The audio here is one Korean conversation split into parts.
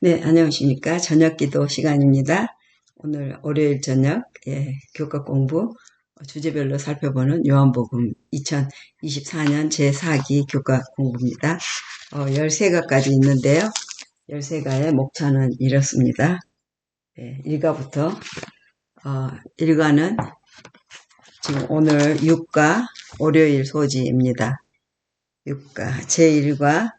네, 안녕하십니까. 저녁 기도 시간입니다. 오늘 월요일 저녁 교과 공부 주제별로 살펴보는 요한복음 2024년 제4기 교과 공부입니다. 13가까지 있는데요. 13가의 목차는 이렇습니다. 1가부터 1가는 지금 오늘 6가 월요일 소지입니다. 6가 제1과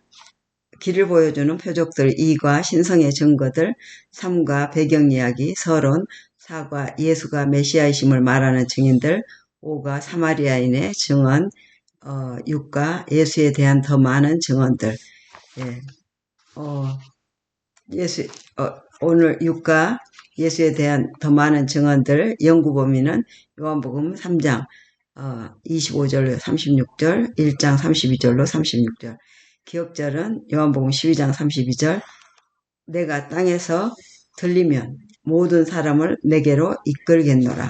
길을 보여주는 표적들, 2과 신성의 증거들, 3과 배경이야기, 서론, 4과 예수가 메시아이심을 말하는 증인들, 5가 사마리아인의 증언, 6과 예수에 대한 더 많은 증언들. 오늘 6과 예수에 대한 더 많은 증언들 연구 범위는 요한복음 3장 25절로 36절, 1장 32절로 36절. 기억절은 요한복음 12장 32절. 내가 땅에서 들리면 모든 사람을 내게로 이끌겠노라.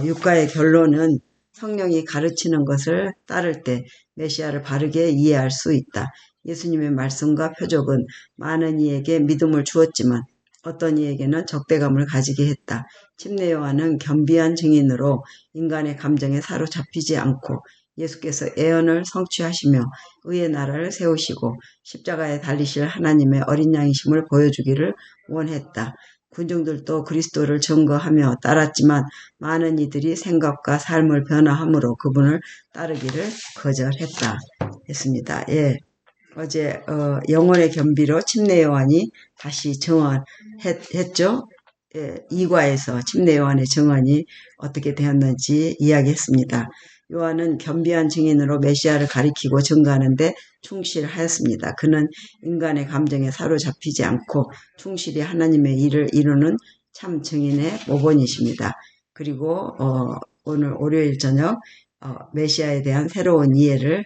육가의 결론은 성령이 가르치는 것을 따를 때 메시아를 바르게 이해할 수 있다. 예수님의 말씀과 표적은 많은 이에게 믿음을 주었지만 어떤 이에게는 적대감을 가지게 했다. 침례 요한은 겸비한 증인으로 인간의 감정에 사로잡히지 않고 예수께서 예언을 성취하시며 의의 나라를 세우시고 십자가에 달리실 하나님의 어린 양이심을 보여주기를 원했다. 군중들도 그리스도를 증거하며 따랐지만 많은 이들이 생각과 삶을 변화함으로 그분을 따르기를 거절했다. 했습니다. 어제 영혼의 겸비로 침례 요한이 다시 증언했죠. 2과에서 침례 요한의 증언이 어떻게 되었는지 이야기했습니다. 요한은 겸비한 증인으로 메시아를 가리키고 증거하는데 충실하였습니다. 그는 인간의 감정에 사로잡히지 않고 충실히 하나님의 일을 이루는 참 증인의 모본이십니다. 그리고 오늘 월요일 저녁 메시아에 대한 새로운 이해를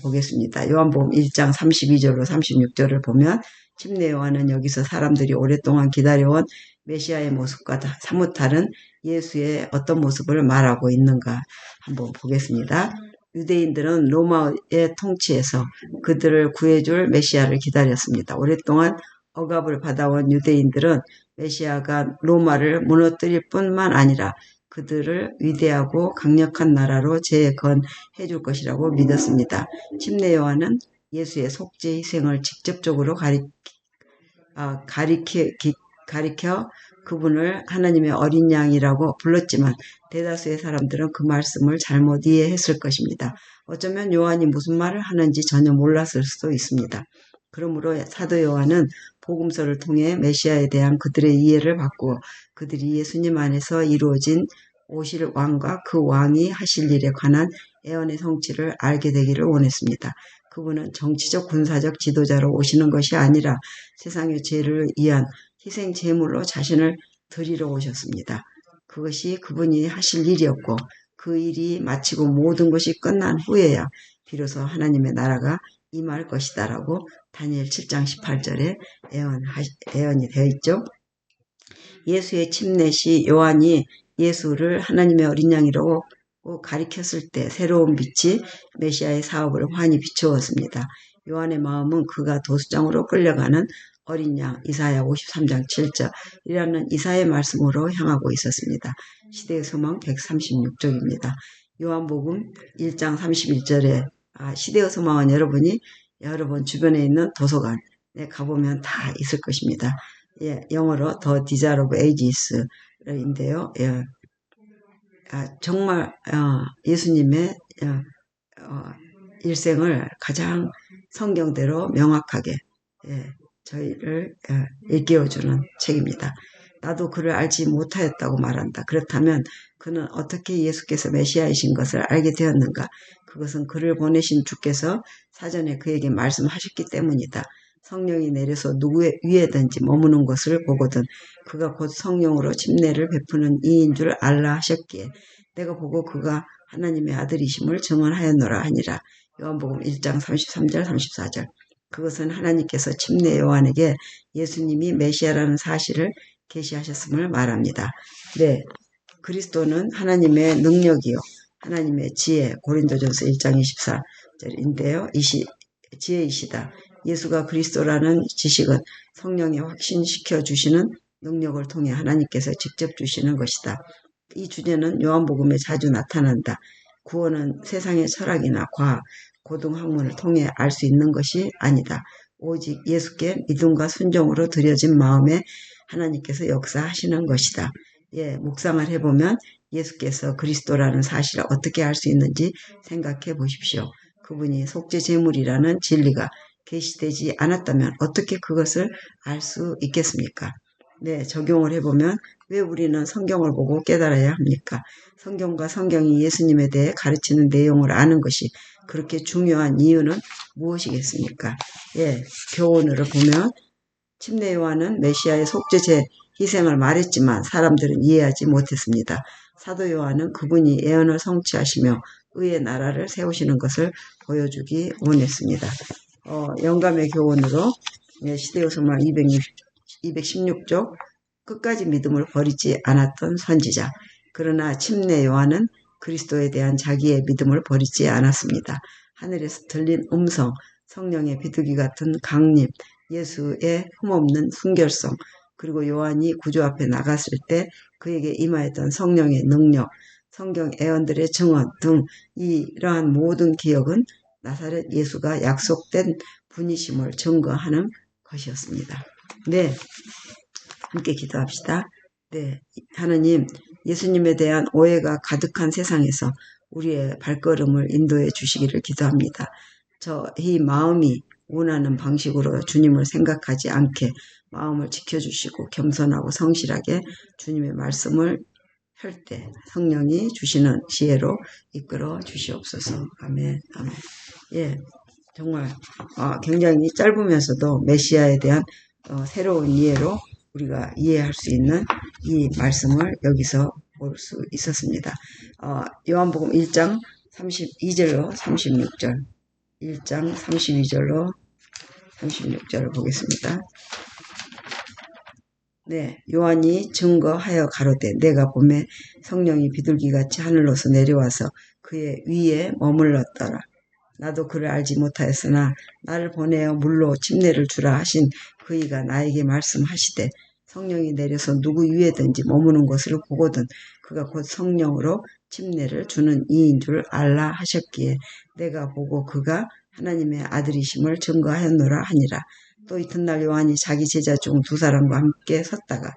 보겠습니다. 요한복음 1장 32절로 36절을 보면 침례 요한은 여기서 사람들이 오랫동안 기다려온 메시아의 모습과 사뭇 다른 예수의 어떤 모습을 말하고 있는가 한번 보겠습니다. 유대인들은 로마의 통치에서 그들을 구해줄 메시아를 기다렸습니다. 오랫동안 억압을 받아온 유대인들은 메시아가 로마를 무너뜨릴 뿐만 아니라 그들을 위대하고 강력한 나라로 재건해 줄 것이라고 믿었습니다. 침례 요한은 예수의 속죄 희생을 직접적으로 가리켜 그분을 하나님의 어린 양이라고 불렀지만 대다수의 사람들은 그 말씀을 잘못 이해했을 것입니다. 어쩌면 요한이 무슨 말을 하는지 전혀 몰랐을 수도 있습니다. 그러므로 사도 요한은 복음서를 통해 메시아에 대한 그들의 이해를 바꾸어 그들이 예수님 안에서 이루어진 오실 왕과 그 왕이 하실 일에 관한 예언의 성취를 알게 되기를 원했습니다. 그분은 정치적 군사적 지도자로 오시는 것이 아니라 세상의 죄를 위한 희생 제물로 자신을 드리러 오셨습니다. 그것이 그분이 하실 일이었고 그 일이 마치고 모든 것이 끝난 후에야 비로소 하나님의 나라가 임할 것이다라고 다니엘 7장 18절에 예언이 되어 있죠. 예수의 침례 시 요한이 예수를 하나님의 어린 양이라고 가리켰을 때 새로운 빛이 메시아의 사업을 환히 비추었습니다. 요한의 마음은 그가 도수장으로 끌려가는 어린 양 이사야 53장 7절이라는 이사의 말씀으로 향하고 있었습니다. 시대의 소망 136쪽입니다. 요한복음 1장 31절에 시대의 소망은 여러분 주변에 있는 도서관에 가보면 다 있을 것입니다. 영어로 The Desire of Ages인데요. 정말 예수님의 일생을 가장 성경대로 명확하게 저희를 일깨워주는 책입니다. 나도 그를 알지 못하였다고 말한다. 그렇다면 그는 어떻게 예수께서 메시아이신 것을 알게 되었는가? 그것은 그를 보내신 주께서 사전에 그에게 말씀하셨기 때문이다. 성령이 내려서 누구의 위에든지 머무는 것을 보거든 그가 곧 성령으로 침례를 베푸는 이인 줄 알라 하셨기에 내가 보고 그가 하나님의 아들이심을 증언하였노라 하니라. 요한복음 1장 33절 34절. 그것은 하나님께서 침례 요한에게 예수님이 메시아라는 사실을 계시하셨음을 말합니다. 그리스도는 하나님의 능력이요 하나님의 지혜 고린도전서 1장 24절인데요. 지혜이시다. 예수가 그리스도라는 지식은 성령에 확신시켜 주시는 능력을 통해 하나님께서 직접 주시는 것이다. 이 주제는 요한복음에 자주 나타난다. 구원은 세상의 철학이나 과학, 고등학문을 통해 알 수 있는 것이 아니다. 오직 예수께 믿음과 순종으로 드려진 마음에 하나님께서 역사하시는 것이다. 묵상을 해보면 예수께서 그리스도라는 사실을 어떻게 알 수 있는지 생각해 보십시오. 그분이 속죄제물이라는 진리가 계시되지 않았다면 어떻게 그것을 알 수 있겠습니까? 적용을 해보면 왜 우리는 성경을 보고 깨달아야 합니까? 성경과 성경이 예수님에 대해 가르치는 내용을 아는 것이 그렇게 중요한 이유는 무엇이겠습니까? 교훈으로 보면 침례 요한은 메시아의 속죄제 희생을 말했지만 사람들은 이해하지 못했습니다. 사도 요한은 그분이 예언을 성취하시며 의의 나라를 세우시는 것을 보여주기 원했습니다. 영감의 교훈으로 시대요소만 216쪽 끝까지 믿음을 버리지 않았던 선지자. 그러나 침례 요한은 그리스도에 대한 자기의 믿음을 버리지 않았습니다. 하늘에서 들린 음성, 성령의 비둘기 같은 강림, 예수의 흠없는 순결성, 그리고 요한이 구주 앞에 나갔을 때 그에게 임하였던 성령의 능력, 성경 애언들의 증언 등 이러한 모든 기억은 나사렛 예수가 약속된 분이심을 증거하는 것이었습니다. 함께 기도합시다. 하나님, 예수님에 대한 오해가 가득한 세상에서 우리의 발걸음을 인도해 주시기를 기도합니다. 이 마음이 원하는 방식으로 주님을 생각하지 않게 마음을 지켜주시고 겸손하고 성실하게 주님의 말씀을 할 때 성령이 주시는 지혜로 이끌어 주시옵소서. 아멘. 정말 굉장히 짧으면서도 메시아에 대한 새로운 이해로 우리가 이해할 수 있는 이 말씀을 여기서 볼 수 있었습니다. 요한복음 1장 32절로 36절 1장 32절로 36절을 보겠습니다. 요한이 증거하여 가로되 내가 보매 성령이 비둘기같이 하늘로서 내려와서 그의 위에 머물렀더라. 나도 그를 알지 못하였으나 나를 보내어 물로 침례를 주라 하신 그이가 나에게 말씀하시되 성령이 내려서 누구 위에든지 머무는 것을 보거든 그가 곧 성령으로 침례를 주는 이인 줄 알라 하셨기에 내가 보고 그가 하나님의 아들이심을 증거하였노라 하니라. 또 이튿날 요한이 자기 제자 중 두 사람과 함께 섰다가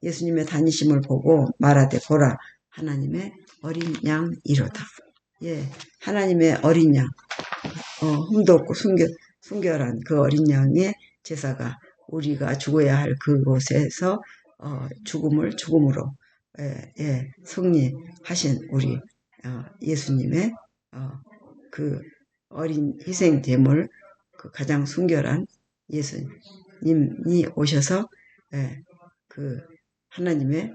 예수님의 다니심을 보고 말하되 보라 하나님의 어린 양이로다. 하나님의 어린 양, 흠도 없고 순결한 그 어린 양의 제사가 우리가 죽어야 할 그곳에서 죽음으로 승리하신 우리 예수님의 그 어린 희생 제물, 그 가장 순결한 예수님이 오셔서 그 하나님의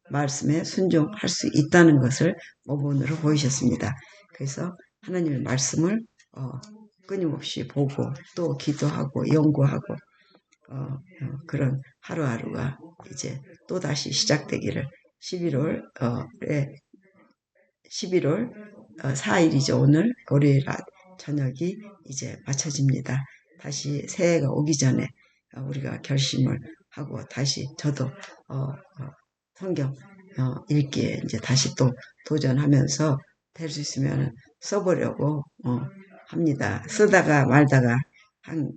말씀에 순종할 수 있다는 것을 모본으로 보이셨습니다. 그래서 하나님의 말씀을 끊임없이 보고 또 기도하고 연구하고 그런 하루하루가 이제 또다시 시작되기를 11월 4일이죠. 오늘 월요일 저녁이 이제 맞춰집니다. 다시 새해가 오기 전에 우리가 결심을 하고 다시 저도 성경 읽기에 이제 다시 또 도전하면서 될 수 있으면 써보려고 합니다. 쓰다가 말다가 한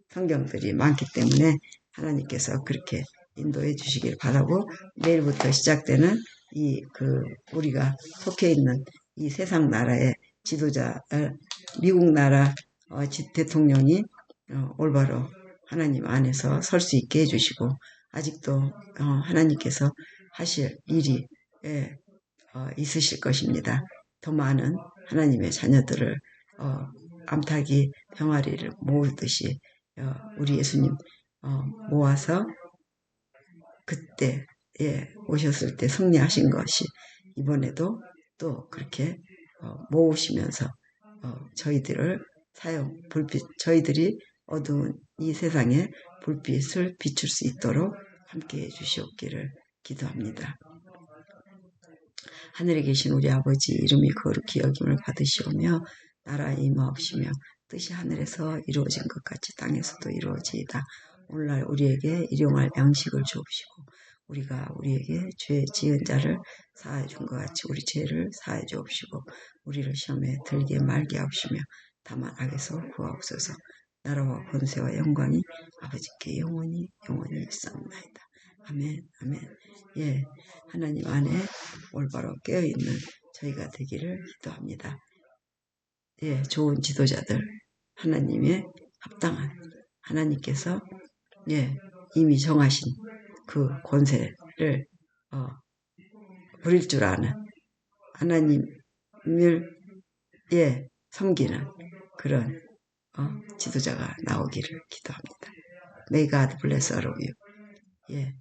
성경들이 많기 때문에 하나님께서 그렇게 인도해 주시길 바라고 내일부터 시작되는 우리가 속해 있는 이 세상 나라의 지도자, 미국 나라 대통령이 올바로 하나님 안에서 설 수 있게 해주시고 아직도 하나님께서 하실 일이 있으실 것입니다. 더 많은 하나님의 자녀들을 암탉이 병아리를 모으듯이 우리 예수님 모아서 그때 오셨을 때 승리하신 것이 이번에도 또 그렇게 모으시면서 저희들을 저희들이 어두운 이 세상에 불빛을 비출 수 있도록 함께해 주시옵기를 기도합니다. 하늘에 계신 우리 아버지 이름이 거룩히 여김을 받으시오며 나라에 임하옵시며 뜻이 하늘에서 이루어진 것 같이 땅에서도 이루어지이다. 오늘날 우리에게 일용할 양식을 주옵시고 우리가 우리에게 죄 지은 자를 사하여 준 것 같이 우리 죄를 사하여 주옵시고 우리를 시험에 들게 말게 하옵시며 다만 악에서 구하옵소서. 나라와 권세와 영광이 아버지께 영원히 있사옵나이다. 아멘. 아멘. 예, 하나님 안에 올바로 깨어있는 저희가 되기를 기도합니다. 예, 좋은 지도자들, 하나님의 합당한 하나님께서 예, 이미 정하신 그 권세를 부릴 줄 아는 하나님을 예, 섬기는 그런 지도자가 나오기를 기도합니다. May God bless all of you. 예.